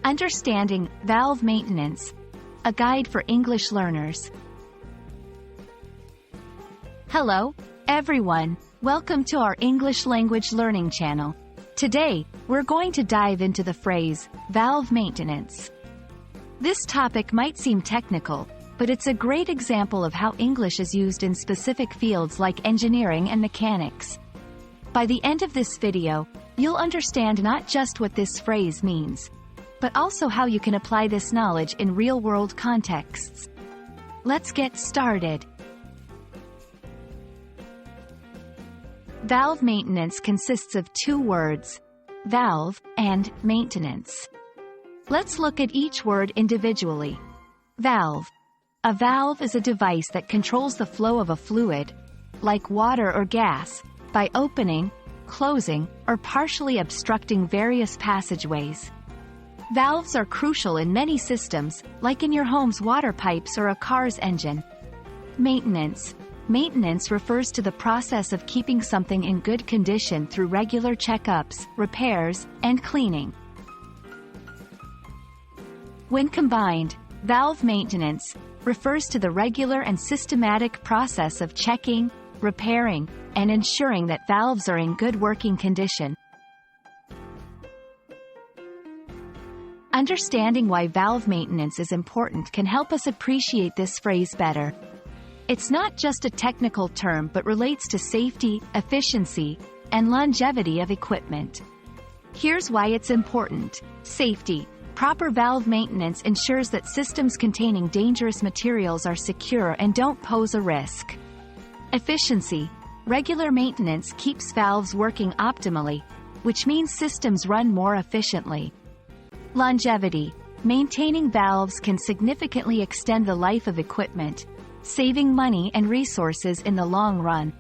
Understanding valve maintenance, a guide for English learners. Hello, everyone. Welcome to our English language learning channel. Today, we're going to dive into the phrase, valve maintenance. This topic might seem technical, but it's a great example of how English is used in specific fields like engineering and mechanics. By the end of this video, you'll understand not just what this phrase means, but also how you can apply this knowledge in real-world contexts. Let's get started. Valve maintenance consists of two words, valve and maintenance. Let's look at each word individually. Valve. A valve is a device that controls the flow of a fluid, like water or gas, by opening, closing, or partially obstructing various passageways. Valves are crucial in many systems, like in your home's water pipes or a car's engine. Maintenance. Maintenance refers to the process of keeping something in good condition through regular checkups, repairs, and cleaning. When combined, valve maintenance refers to the regular and systematic process of checking, repairing, and ensuring that valves are in good working condition. Understanding why valve maintenance is important can help us appreciate this phrase better. It's not just a technical term but relates to safety, efficiency, and longevity of equipment. Here's why it's important. Safety. Proper valve maintenance ensures that systems containing dangerous materials are secure and don't pose a risk. Efficiency. Regular maintenance keeps valves working optimally, which means systems run more efficiently. Longevity. Maintaining valves can significantly extend the life of equipment, saving money and resources in the long run.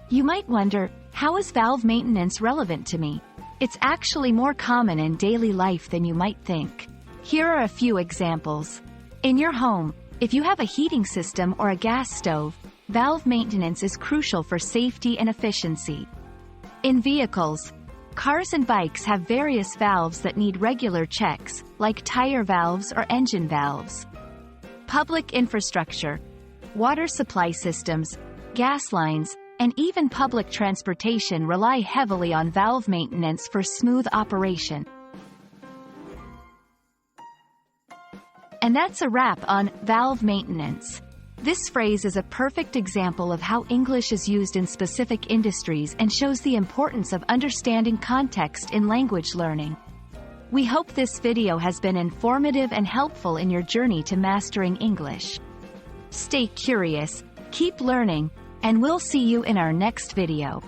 You might wonder, how is valve maintenance relevant to me? It's actually more common in daily life than you might think. Here are a few examples. In your home, if you have a heating system or a gas stove, valve maintenance is crucial for safety and efficiency. In vehicles, cars and bikes have various valves that need regular checks, like tire valves or engine valves. Public infrastructure, water supply systems, gas lines, and even public transportation rely heavily on valve maintenance for smooth operation. And that's a wrap on valve maintenance. This phrase is a perfect example of how English is used in specific industries and shows the importance of understanding context in language learning. We hope this video has been informative and helpful in your journey to mastering English. Stay curious, keep learning, and we'll see you in our next video.